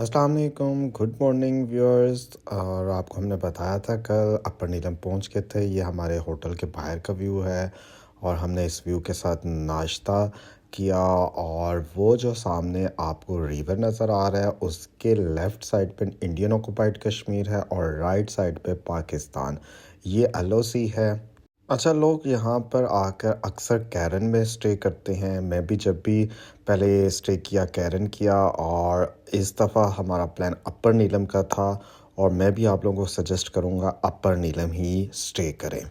अस्सलाम वालेकुम, good morning viewers. और आपको हमने बताया था कल अपर नीलम पहुंच गए थे। ये हमारे होटल के बाहर का व्यू है और हमने इस व्यू के साथ नाश्ता किया। और वो जो सामने आपको रिवर नज़र आ रहा है उसके लेफ़्ट साइड पे इंडियन ऑक्यूपाइड कश्मीर है और राइट साइड पे पाकिस्तान, ये एलओसी है। अच्छा, लोग यहाँ पर आकर अक्सर कैरन में स्टे करते हैं। मैं भी जब भी पहले स्टे किया कैरन किया और इस दफ़ा हमारा प्लान अपर नीलम का था और मैं भी आप लोगों को सजेस्ट करूँगा अपर नीलम ही स्टे करें।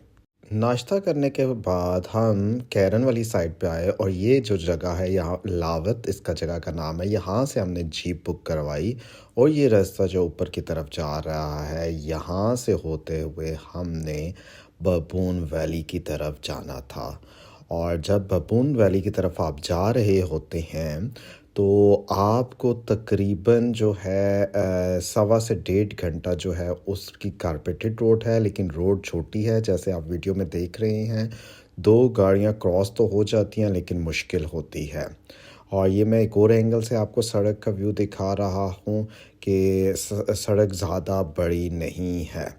नाश्ता करने के बाद हम कैरन वाली साइड पे आए और ये जो जगह है यहाँ लावत इसका जगह का नाम है। यहाँ से हमने जीप बुक करवाई और ये रास्ता जो ऊपर की तरफ जा रहा है यहाँ से होते हुए हमने बबून वैली की तरफ जाना था। और जब बबून वैली की तरफ आप जा रहे होते हैं तो आपको तकरीबन जो है सवा से 1.5 घंटा जो है उसकी कारपेटेड रोड है, लेकिन रोड छोटी है जैसे आप वीडियो में देख रहे हैं। 2 गाड़ियां क्रॉस तो हो जाती हैं लेकिन मुश्किल होती है। और ये मैं एक और एंगल से आपको सड़क का व्यू दिखा रहा हूँ कि सड़क ज़्यादा बड़ी नहीं है।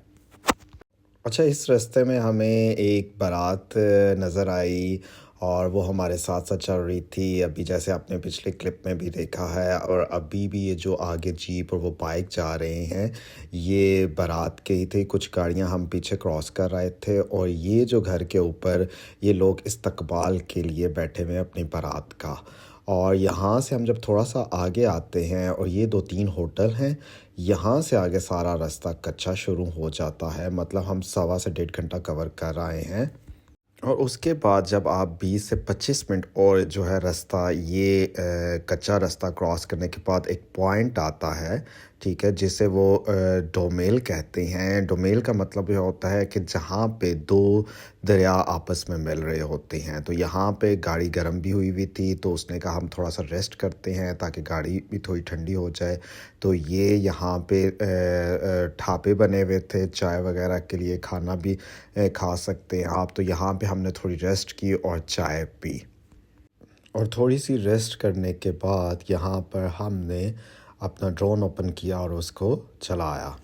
अच्छा, इस रास्ते में हमें एक बारात नज़र आई और वो हमारे साथ साथ चल रही थी। अभी जैसे आपने पिछले क्लिप में भी देखा है और अभी भी ये जो आगे जीप और वो बाइक जा रहे हैं ये बारात के ही थे। कुछ गाड़ियां हम पीछे क्रॉस कर रहे थे और ये जो घर के ऊपर ये लोग इस्तकबाल के लिए बैठे हुए हैं अपनी बारात का। और यहाँ से हम जब थोड़ा सा आगे आते हैं और ये 2-3 होटल हैं, यहाँ से आगे सारा रास्ता कच्चा शुरू हो जाता है। मतलब हम सवा से 1.5 घंटा कवर कर रहे हैं। और उसके बाद जब आप 20 से 25 मिनट और जो है रास्ता ये कच्चा रास्ता क्रॉस करने के बाद एक पॉइंट आता है, ठीक है, जिसे वो डोमेल कहते हैं। डोमेल का मतलब ये होता है कि जहाँ पे 2 दरिया आपस में मिल रहे होते हैं। तो यहाँ पे गाड़ी गर्म भी हुई थी तो उसने कहा हम थोड़ा सा रेस्ट करते हैं ताकि गाड़ी भी थोड़ी ठंडी हो जाए। तो ये यहाँ पे ढाबे बने हुए थे चाय वगैरह के लिए, खाना भी खा सकते हैं आप। तो यहाँ पे हमने थोड़ी रेस्ट की और चाय पी और थोड़ी सी रेस्ट करने के बाद यहाँ पर हमने अपना ड्रोन ओपन किया और उसको चलाया।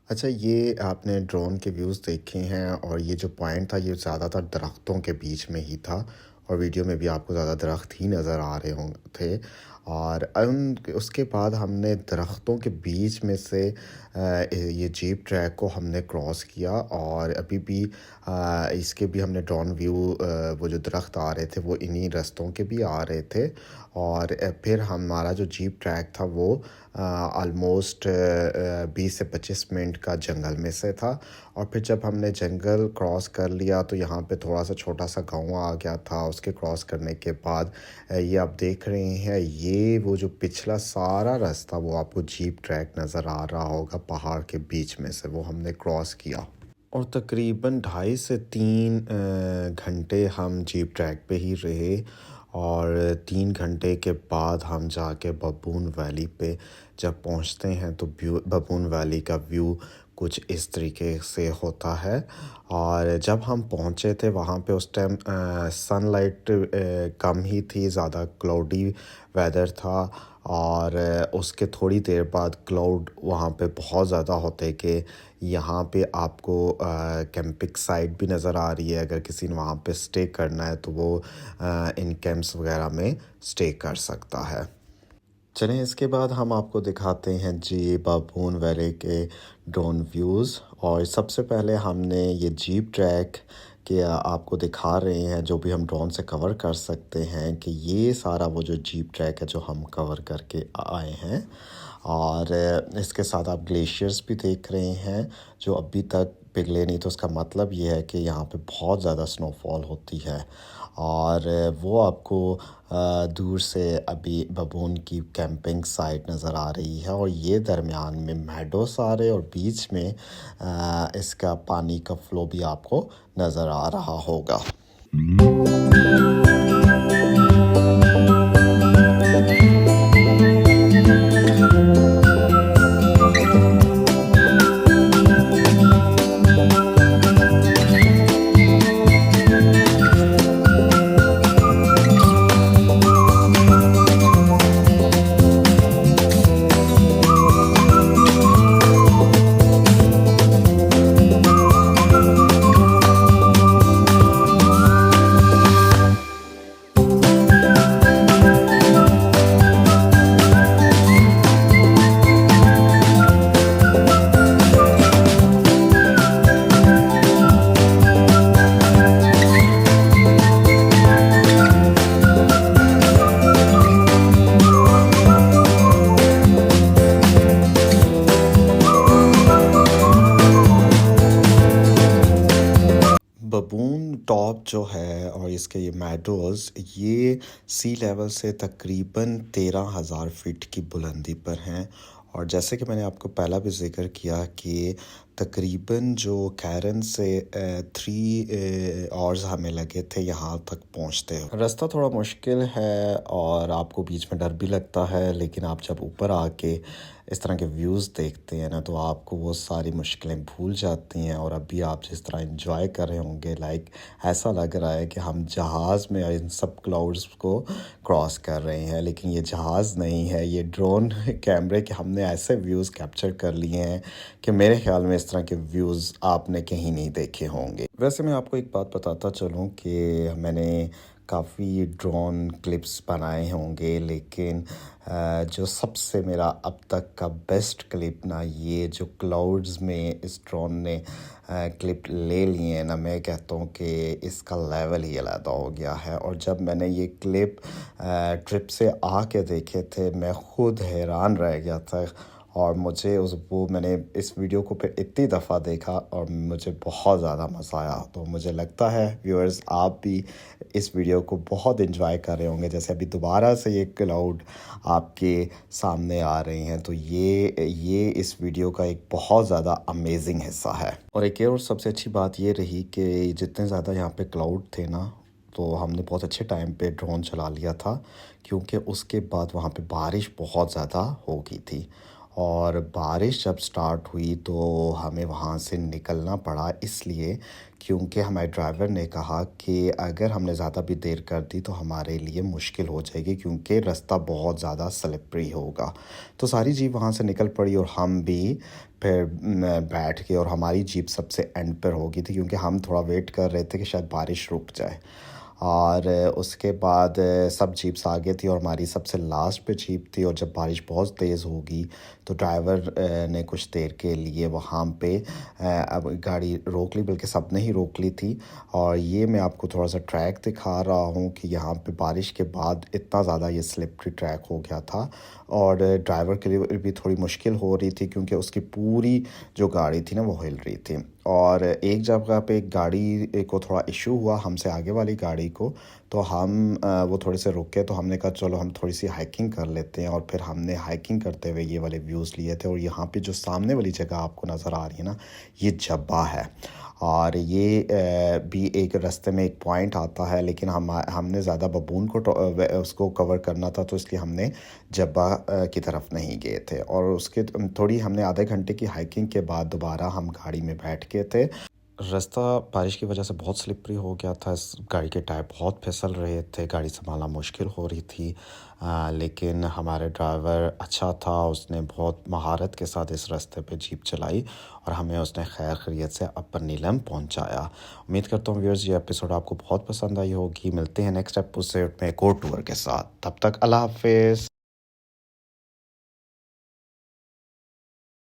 अच्छा, ये आपने ड्रोन के व्यूज़ देखे हैं और ये जो पॉइंट था ये ज़्यादातर दरख्तों के बीच में ही था और वीडियो में भी आपको ज़्यादा दरख्त ही नज़र आ रहे हों थे। और उसके बाद हमने दरख्तों के बीच में से ये जीप ट्रैक को हमने क्रॉस किया और अभी भी इसके भी हमने ड्रोन व्यू वो जो दरख्त आ रहे थे वो इन्हीं रास्तों के भी आ रहे थे। और फिर हमारा जो जीप ट्रैक था वो ऑलमोस्ट 20 से 25 मिनट का जंगल में से था। और फिर जब हमने जंगल क्रॉस कर लिया तो यहाँ पे थोड़ा सा छोटा सा गाँव आ गया था। उसके क्रॉस करने के बाद ये आप देख रहे हैं ये वो जो पिछला सारा रास्ता वो आपको जीप ट्रैक नज़र आ रहा होगा पहाड़ के बीच में से, वो हमने क्रॉस किया। और तकरीबन 2.5 से 3 घंटे हम जीप ट्रैक पे ही रहे और 3 घंटे के बाद हम जाके बबून वैली पे जब पहुंचते हैं तो बबून वैली का व्यू कुछ इस तरीके से होता है। और जब हम पहुंचे थे वहाँ पे उस टाइम सनलाइट कम ही थी, ज़्यादा क्लाउडी वेदर था। और उसके थोड़ी देर बाद क्लाउड वहाँ पे बहुत ज़्यादा होते कि यहाँ पे आपको कैंपिंग साइट भी नज़र आ रही है। अगर किसी ने वहाँ पे स्टे करना है तो वो इन कैंप्स वगैरह में स्टे कर सकता है। चलें, इसके बाद हम आपको दिखाते हैं जी बबून वैली के ड्रोन व्यूज़। और सबसे पहले हमने ये जीप ट्रैक कि आपको दिखा रहे हैं जो भी हम ड्रोन से कवर कर सकते हैं कि ये सारा वो जो जीप ट्रैक है जो हम कवर करके आए हैं। और इसके साथ आप ग्लेशियर्स भी देख रहे हैं जो अभी तक पिघले नहीं, तो उसका मतलब ये है कि यहाँ पे बहुत ज़्यादा स्नोफॉल होती है। और वो आपको दूर से अभी बबून की कैंपिंग साइट नज़र आ रही है, और ये दरमियान में मेडोस आ रहे और बीच में इसका पानी का फ़्लो भी आपको नज़र आ रहा होगा। बबून टॉप जो है और इसके ये मेडोज़ ये सी लेवल से तकरीबन 13,000 फीट की बुलंदी पर हैं। और जैसे कि मैंने आपको पहला भी ज़िक्र किया कि तकरीबन जो कैरन से 3 आवर्स हमें लगे थे यहाँ तक पहुँचते हुए। रास्ता थोड़ा मुश्किल है और आपको बीच में डर भी लगता है, लेकिन आप जब ऊपर आके इस तरह के व्यूज़ देखते हैं ना तो आपको वो सारी मुश्किलें भूल जाती हैं। और अभी आप जिस तरह एंजॉय कर रहे होंगे, लाइक ऐसा लग रहा है कि हम जहाज़ में इन सब क्लाउड्स को क्रॉस कर रहे हैं, लेकिन ये जहाज़ नहीं है, ये ड्रोन कैमरे के हमने ऐसे व्यूज़ कैप्चर कर लिए हैं कि मेरे ख्याल में इस तरह के व्यूज़ आपने कहीं नहीं देखे होंगे। वैसे मैं आपको एक बात बताता चलूँ कि मैंने काफ़ी ड्रोन क्लिप्स बनाए होंगे, लेकिन जो सबसे मेरा अब तक का बेस्ट क्लिप ना, ये जो क्लाउड्स में इस ड्रोन ने क्लिप ले लिए हैं ना, मैं कहता हूँ कि इसका लेवल ही अलग हो गया है। और जब मैंने ये क्लिप ट्रिप से आके देखे थे, मैं ख़ुद हैरान रह गया था। और मुझे मैंने इस वीडियो को फिर इतनी दफ़ा देखा और मुझे बहुत ज़्यादा मज़ा आया। तो मुझे लगता है व्यूअर्स आप भी इस वीडियो को बहुत एंजॉय कर रहे होंगे। जैसे अभी दोबारा से ये क्लाउड आपके सामने आ रहे हैं, तो ये इस वीडियो का एक बहुत ज़्यादा अमेजिंग हिस्सा है। और एक और सबसे अच्छी बात ये रही कि जितने ज़्यादा यहाँ पे क्लाउड थे ना, तो हमने बहुत अच्छे टाइम पे ड्रोन चला लिया था, क्योंकि उसके बाद वहाँ पे बारिश बहुत ज़्यादा हो गई थी। और बारिश जब स्टार्ट हुई तो हमें वहाँ से निकलना पड़ा, इसलिए क्योंकि हमारे ड्राइवर ने कहा कि अगर हमने ज़्यादा भी देर कर दी तो हमारे लिए मुश्किल हो जाएगी, क्योंकि रास्ता बहुत ज़्यादा स्लिपरी होगा। तो सारी जीप वहाँ से निकल पड़ी और हम भी फिर बैठ गए, और हमारी जीप सबसे एंड पर हो गई थी, क्योंकि हम थोड़ा वेट कर रहे थे कि शायद बारिश रुक जाए। और उसके बाद सब जीप्स आगे थी और हमारी सबसे लास्ट पे जीप थी। और जब बारिश बहुत तेज़ होगी तो ड्राइवर ने कुछ देर के लिए वहाँ पे अब गाड़ी रोक ली, बल्कि सब ने ही रोक ली थी। और ये मैं आपको थोड़ा सा ट्रैक दिखा रहा हूँ कि यहाँ पे बारिश के बाद इतना ज़्यादा ये स्लिपरी ट्रैक हो गया था, और ड्राइवर के लिए भी थोड़ी मुश्किल हो रही थी, क्योंकि उसकी पूरी जो गाड़ी थी ना वो हिल रही थी। और एक जगह पे एक गाड़ी को थोड़ा इशू हुआ हमसे आगे वाली गाड़ी को, तो हम वो थोड़े से रुके, तो हमने कहा चलो हम थोड़ी सी हाइकिंग कर लेते हैं। और फिर हमने हाइकिंग करते हुए ये वाले व्यूज़ लिए थे। और यहाँ पे जो सामने वाली जगह आपको नज़र आ रही है ना, ये जब्बा है। और ये भी एक रास्ते में एक पॉइंट आता है, लेकिन हमने ज़्यादा बबून को उसको कवर करना था, तो इसलिए हमने जब्बा की तरफ नहीं गए थे। और उसके थोड़ी हमने आधे घंटे की हाइकिंग के बाद दोबारा हम गाड़ी में बैठ गए थे। रास्ता बारिश की वजह से बहुत स्लिपरी हो गया था, इस गाड़ी के टायर बहुत फिसल रहे थे, गाड़ी संभालना मुश्किल हो रही थी। लेकिन हमारे ड्राइवर अच्छा था, उसने बहुत महारत के साथ इस रास्ते पे जीप चलाई और हमें उसने खैर खैरियत से अपर नीलम पहुंचाया। उम्मीद करता हूँ व्यूअर्स ये एपिसोड आपको बहुत पसंद आई होगी। मिलते हैं नेक्स्ट एपिसोड में एक और टूर के साथ, तब तक अल्लाह हाफिज़।